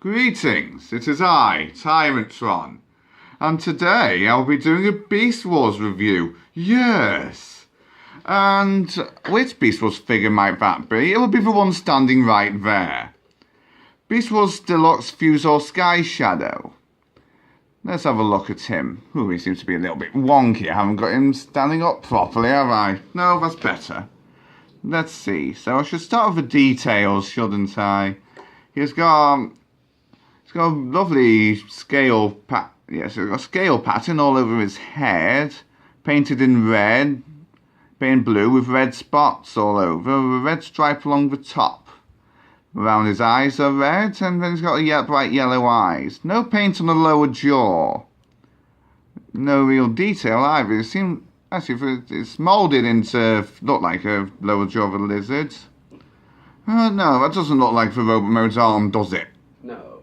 Greetings, it is I, Tyrantron, and today I'll be doing a Beast Wars review. Yes! And which Beast Wars figure might that be? It will be the one standing right there. Beast Wars Deluxe Fusor Sky Shadow. Let's have a look at him. Ooh, he seems to be a little bit wonky. I haven't got him standing up properly, have I? No, that's better. Let's see. So I should start with the details, shouldn't I? He's got a lovely scale he's got a scale pattern all over his head, painted in red, painted blue with red spots all over, a red stripe along the top. Around his eyes are red, and then he's got bright yellow eyes. No paint on the lower jaw. No real detail either. It seems actually it's moulded into look like a lower jaw of a lizard. No, that doesn't look like the robot mode's arm, does it? No.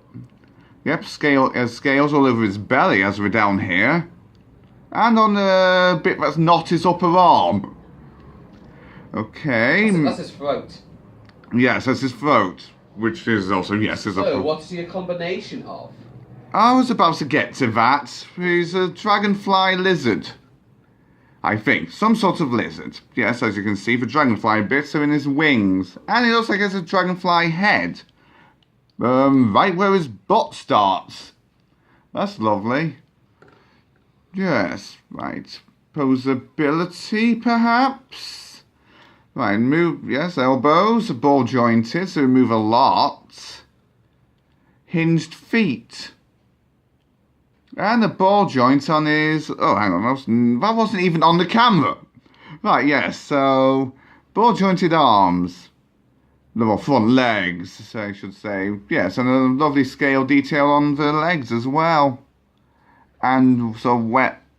Yep, scales all over his belly as we're down here. And on the bit that's not his upper arm. Okay. That's his throat. Yes, that's his throat. Which is also, yes, his upper. So, what is he a combination of? I was about to get to that. He's a dragonfly lizard. I think. Some sort of lizard. Yes, as you can see, the dragonfly bits are in his wings. And he looks like he has a dragonfly head. Right where his butt starts. That's lovely. Yes, right. Posability, perhaps? Right, move, yes, elbows, ball jointed, so we move a lot. Hinged feet. And the ball joint on his, oh, hang on, that wasn't even on the camera. Right, yes, so, ball jointed arms. Well, front legs, so I should say. Yes, and a lovely scale detail on the legs as well. And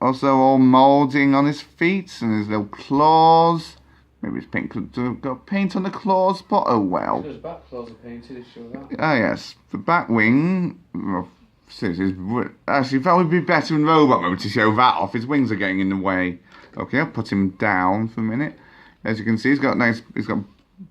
also all moulding on his feet and his little claws. Maybe his paint could have got paint on the claws, but oh well. His back claws are painted, is sure that. Ah yes, the back wing. Well, actually, that would be better in robot mode to show that off. His wings are getting in the way. Okay, I'll put him down for a minute. As you can see,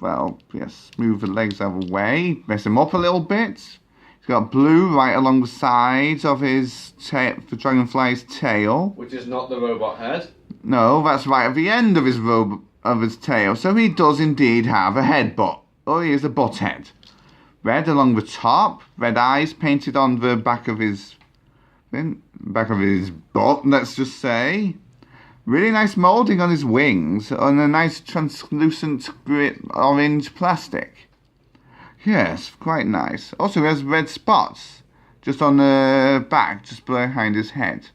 well, yes, move the legs out of the way, mess him up a little bit. He's got blue right along the sides of his the dragonfly's tail. Which is not the robot head. No, that's right at the end of his tail. So he does indeed have a head butt. Oh, he is a butt head. Red along the top, red eyes painted on the back of his butt, let's just say. Really nice moulding on his wings, on a nice translucent orange plastic. Yes, quite nice. Also, he has red spots just on the back, just behind his head.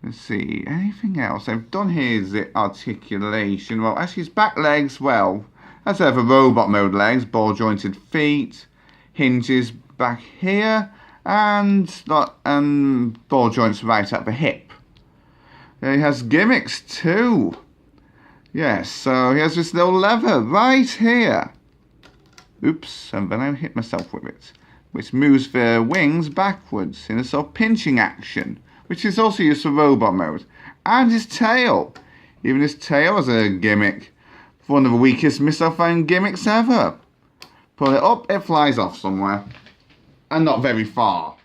Let's see, anything else? I've done his articulation. Well, actually, his back legs, well, as ever, robot mode legs, ball jointed feet, hinges back here, and ball joints right at the hip. He has gimmicks too. Yes, so he has this little lever right here. Oops, and then I hit myself with it, which moves the wings backwards in a sort of pinching action, which is also used for robot mode. And his tail. Even his tail has a gimmick. One of the weakest missile-firing gimmicks ever. Pull it up, it flies off somewhere. And not very far.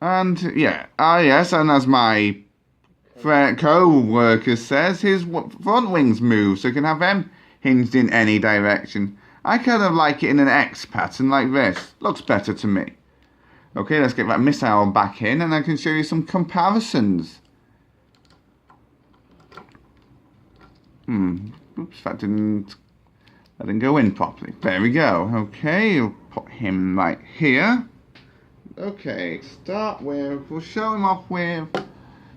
And, yeah. Yes, and as my co-worker says, his front wings move, so you can have them hinged in any direction. I kind of like it in an X pattern like this. Looks better to me. Okay, let's get that missile back in, and I can show you some comparisons. Oops, that didn't go in properly. There we go. Okay, we'll put him right here. Okay, we'll show him off with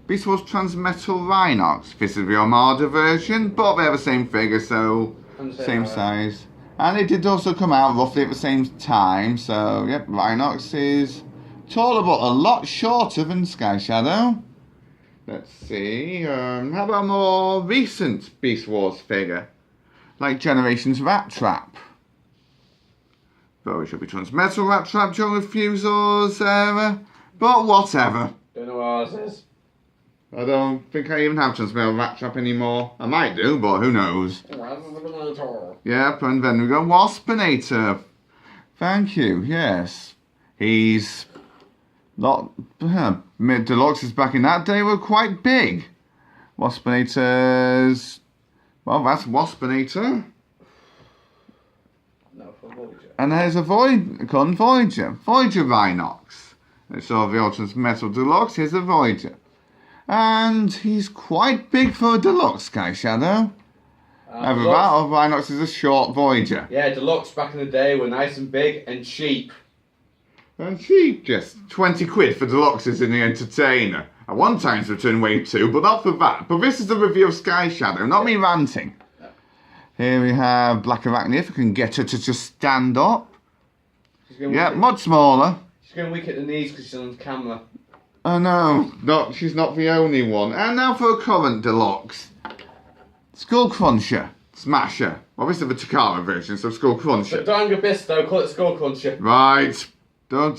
Beast Wars Transmetal Rhinox. This is the Armada version, but they're the same figure, so same size. And it did also come out roughly at the same time, so yep, Rhinox is taller but a lot shorter than Sky Shadow. Let's see, how about a more recent Beast Wars figure? Like Generations Rat Trap. Though it should be Transmetal Rat Trap during the Fusor's era, but whatever. Don't know where ours is. I don't think I even have Transmetal Rat Trap anymore. I might do, but who knows. Yep, and then we got Waspinator. Thank you, yes. He's not... Deluxes back in that day were quite big. Waspinators... Well, that's Waspinator. No, for Voyager. And there's a Voyager. Voyager Rhinox. It's all the Ultra's Metal Deluxe. Here's a Voyager. And he's quite big for a Deluxe, Sky Shadow. Either that or Rhinox is a short Voyager. Yeah, Deluxe back in the day were nice and big and cheap. And cheap, just 20 quid for Deluxes in the Entertainer. At one time's return way too, but not for that. But this is a review of Sky Shadow, not me ranting. No. Here we have Black Arachne, if I can get her to just stand up. Yeah, much smaller. She's going weak at the knees because she's on camera. Oh no, she's not the only one. And now for a current Deluxe. Skull Cruncher. Smasher. Well, this is the Takara version, so Skull Cruncher. But don't anger Bisto, call it Skull Cruncher. Right. Don't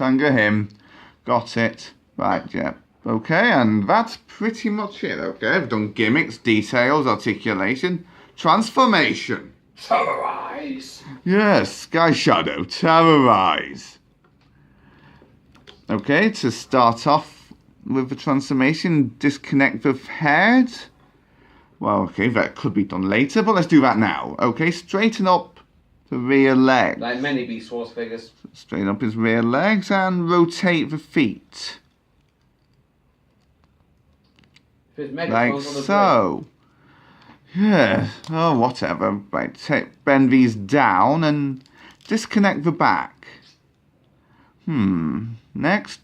anger him. Got it. Right, yeah. Okay, and that's pretty much it, okay? I've done gimmicks, details, articulation, transformation. Terrorize! Yes, Sky Shadow, terrorize. Okay, to start off with the transformation, disconnect the head. Well, okay, that could be done later, but let's do that now. Okay, straighten up the rear legs. Like many Beast Wars figures. Straighten up his rear legs and rotate the feet. If Like so. Yeah, oh, whatever. Right, bend these down and disconnect the back. Next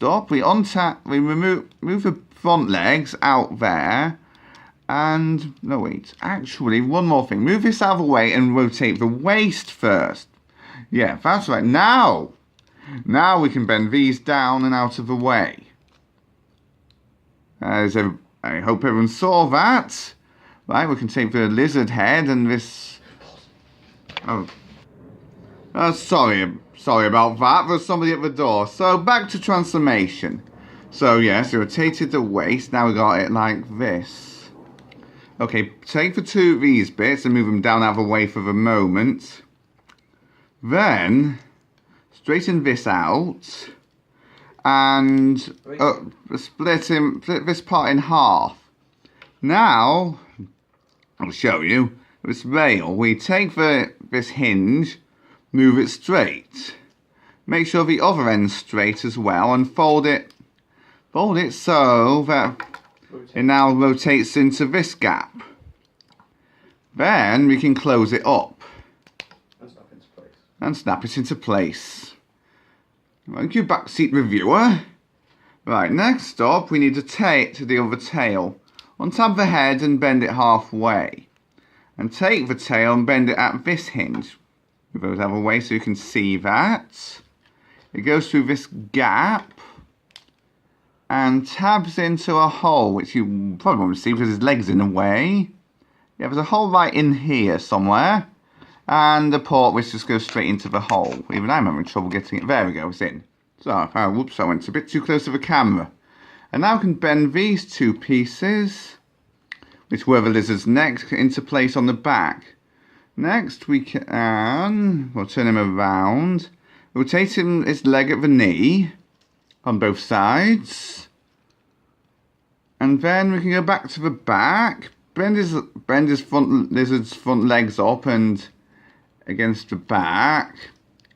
up, we remove the front legs out there. And, no wait, actually, one more thing. Move this out of the way and rotate the waist first. Yeah, that's right. Now we can bend these down and out of the way. I hope everyone saw that. Right, we can take the lizard head and this... sorry about that. There's somebody at the door. So, back to transformation. So, yes, we rotated the waist. Now we got it like this. Okay, take the two of these bits and move them down out of the way for the moment. Then, straighten this out. And split this part in half. Now, I'll show you. This rail, we take this hinge, move it straight. Make sure the other end's straight as well and fold it so that it now rotates into this gap. Then we can close it up. And snap it into place. Thank you, backseat reviewer. Right, next up we need to take to the other tail. Untap the head and bend it halfway. And take the tail and bend it at this hinge. Move those out of the way so you can see that. It goes through this gap. And tabs into a hole, which you probably won't see because his leg's in the way. Yeah, there's a hole right in here somewhere. And the port which just goes straight into the hole. Even I'm having trouble getting it. There we go, it's in. So, whoops, I went a bit too close to the camera. And now we can bend these two pieces, which were the lizard's neck, into place on the back. Next, we'll turn him around. Rotate his leg at the knee. On both sides, and then we can go back to the back, bend his lizard's front legs up and against the back,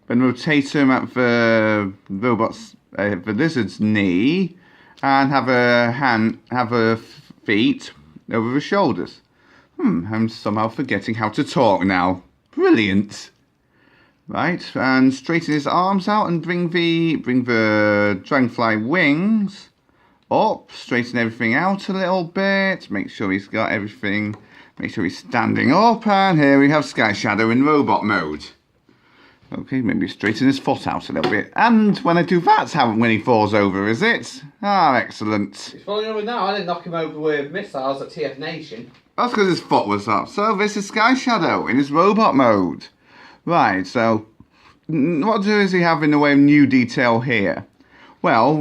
then rotate him at the lizard's knee, and have her feet over the shoulders. I'm somehow forgetting how to talk now. Brilliant. Right, and straighten his arms out and bring the dragonfly wings up. Straighten everything out a little bit. Make sure he's got everything. Make sure he's standing up. And here we have Sky Shadow in robot mode. Okay, maybe straighten his foot out a little bit. And when I do that, when he falls over, is it? Ah, excellent. He's falling over now. I didn't knock him over with missiles at TF Nation. That's because his foot was up. So this is Sky Shadow in his robot mode. Right, so what does he have in the way of new detail here? Well,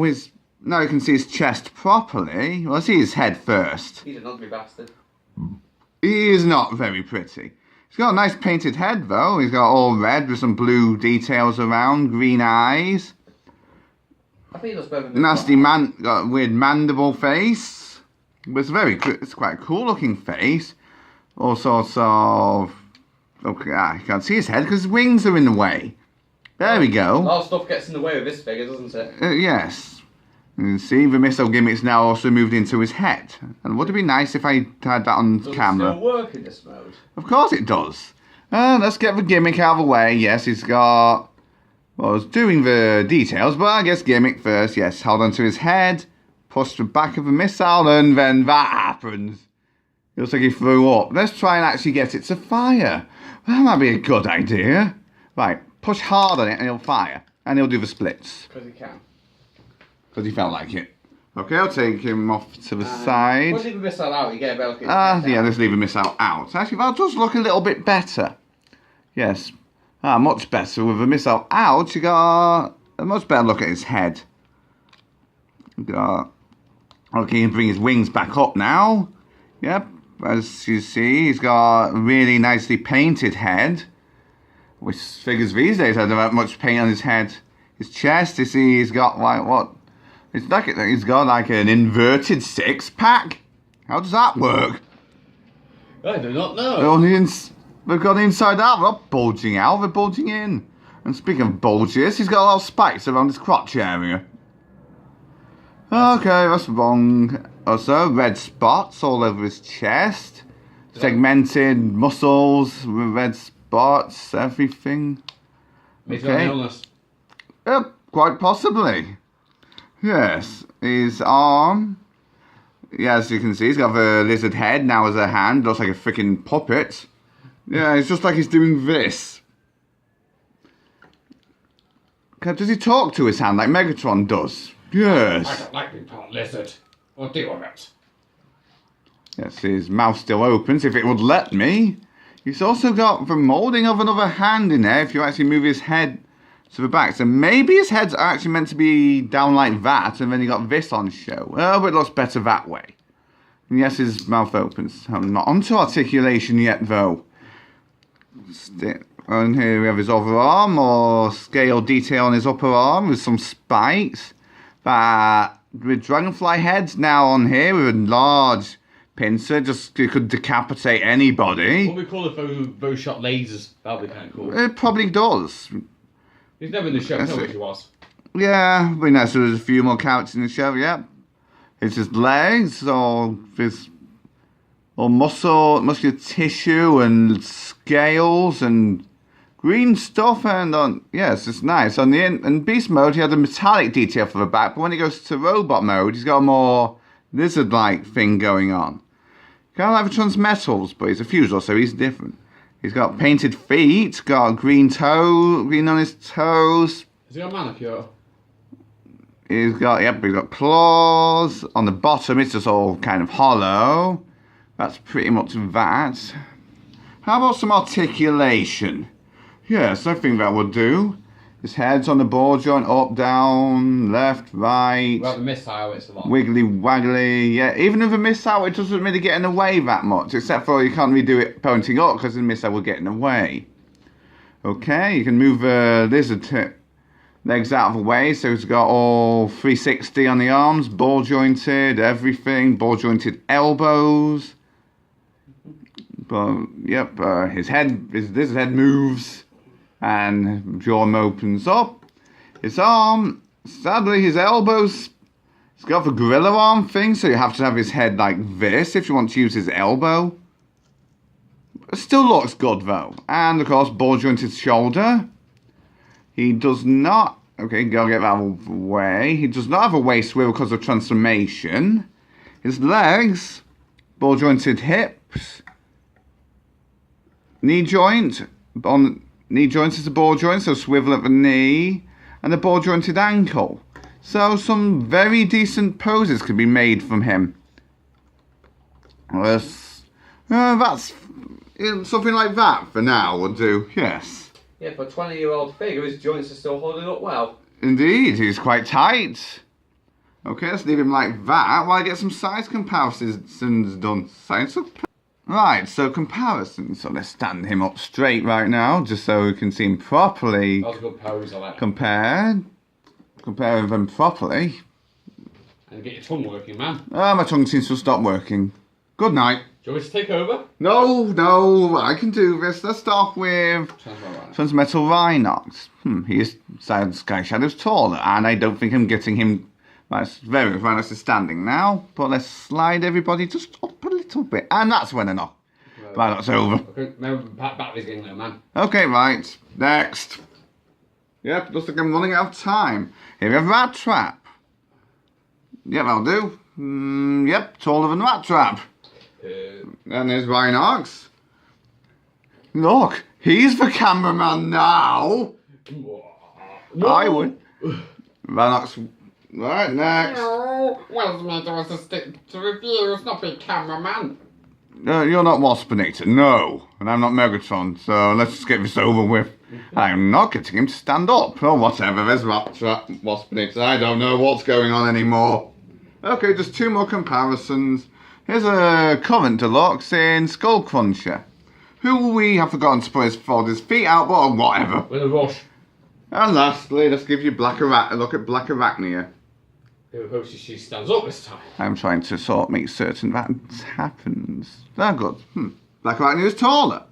now you can see his chest properly. Well, let's see his head first. He's an ugly bastard. He is not very pretty. He's got a nice painted head though. He's got all red with some blue details around, green eyes. I think that's better. Nasty man, got a weird mandible face. But it's quite a cool looking face. All sorts of... Okay, I can't see his head because his wings are in the way. There we go. A lot of stuff gets in the way of this figure, doesn't it? Yes. You see, the missile gimmick's now also moved into his head. And would it be nice if I had that on camera? Does it still work in this mode? Of course it does. Let's get the gimmick out of the way. Yes, he's got... Well, I was doing the details, but I guess gimmick first. Yes, hold onto his head, push the back of the missile, and then that happens. It looks like he threw up. Let's try and actually get it to fire. That might be a good idea. Right, push hard on it and he'll fire. And he'll do the splits. Because he can. Because he felt like it. Okay, I'll take him off to the side. Let's leave the missile out, you get a better look. Yeah, let's leave the missile out. Actually, that does look a little bit better. Yes. Much better. With the missile out, you got a much better look at his head. Okay, he can bring his wings back up now. Yep. As you see, he's got a really nicely painted head. Which figures these days don't have much paint on his head. His chest, you see, he's got like what? It's like he's got like an inverted six-pack. How does that work? I do not know. They've gone inside out. They're not bulging out. They're bulging in. And speaking of bulges, he's got a lot of spikes around his crotch area. Okay, that's wrong. Also, red spots all over his chest. Segmented muscles with red spots, everything. He's got an illness. Yep, quite possibly. Yes, his arm. Yeah, as you can see, he's got the lizard head now as a hand. Looks like a freaking puppet. Yeah, it's just like he's doing this. Does he talk to his hand like Megatron does? Yes. I don't like being part lizard. We'll deal with it. Yes, his mouth still opens if it would let me. He's also got the moulding of another hand in there if you actually move his head to the back. So maybe his head's actually meant to be down like that and then you got this on show. Oh, but it looks better that way. And yes, his mouth opens. I'm not onto articulation yet though. And here we have his other arm, or scale detail on his upper arm with some spikes. But with dragonfly heads now on here with a large pincer, just it could decapitate anybody. What we call it those shot lasers. That'll be kind of cool. It probably does. He's never in the show, I know which he was. Yeah, it'd be nice if there's a few more characters in the show, yeah. It's his legs, or his... or muscular tissue and scales and green stuff, and yes, it's nice. In beast mode, he had a metallic detail for the back, but when he goes to robot mode, he's got a more lizard-like thing going on. Kind of like the Transmetals, but he's a Fusel, so he's different. He's got painted feet, got green on his toes. Has he got a manicure? He's got claws. On the bottom, it's just all kind of hollow. That's pretty much that. How about some articulation? Yes, I think that would do. His head's on the ball joint, up, down, left, right. Well, the missile, it's a lot. Wiggly, waggly. Yeah, even with the missile, it doesn't really get in the way that much. Except for you can't really do it pointing up because the missile will get in the way. Okay, you can move the lizard legs out of the way. So it's got all 360 on the arms, ball jointed, everything. Ball jointed elbows. But, yep, his lizard head moves. And jaw opens up. His arm, sadly his elbows, he's got the gorilla arm thing, so you have to have his head like this if you want to use his elbow. It still looks good though. And of course, ball jointed shoulder. He does not, okay, go get that out of the way. He does not have a waist swivel because of transformation. His legs, ball jointed hips. Knee joint, knee joint is a ball joint, so swivel at the knee, and a ball jointed ankle. So some very decent poses can be made from him. That's something like that for now will do, yes. Yeah, for a 20-year-old figure, his joints are still holding up well. Indeed, he's quite tight. Okay, let's leave him like that while I get some size comparisons done. Right, so comparisons. So let's stand him up straight right now, just so we can see him properly. That was a good pose, I like. Comparing them properly. And get your tongue working, man. Oh, my tongue seems to stop working. Good night. Do you want me to take over? No, I can do this. Let's start with Transmetal Rhinox. He is Sky Shadow's taller, and I don't think I'm getting him. That's very Rhinox is standing now, but let's slide everybody just up a little bit, and that's when enough. Rhinox over. Okay, remember, battery's getting low, man. Okay, right. Next. Yep, looks like I'm running out of time. Here we have Rat Trap. Yep, I'll do. Yep, taller than Rat Trap. And there's Rhinox. Look, he's the cameraman now. No. I would. Rhinox. Right, next. No. What's the matter with the stick to reviews, not be cameraman? You're not Waspinator, no. And I'm not Megatron, so let's just get this over with. I'm not getting him to stand up. Or whatever, there's Rat Trap, Waspinator. I don't know what's going on anymore. Okay, just 2 more comparisons. Here's a current deluxe in Skull Cruncher, who we have forgotten to put his feet out, or whatever. With a rush. And lastly, let's give you a look at Black Arachnia. Who hopes she stands up this time? I'm trying to sort of make certain that happens. Ah, good. Black Arachnia is taller.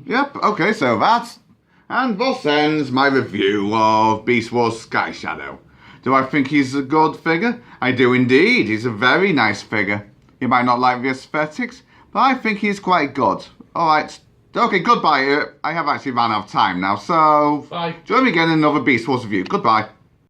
Yep, okay, so that's... And thus ends my review of Beast Wars Sky Shadow. Do I think he's a good figure? I do indeed. He's a very nice figure. You might not like the aesthetics, but I think he's quite good. Alright, okay, goodbye. I have actually run out of time now, so... Bye. Join me again in another Beast Wars review. Goodbye.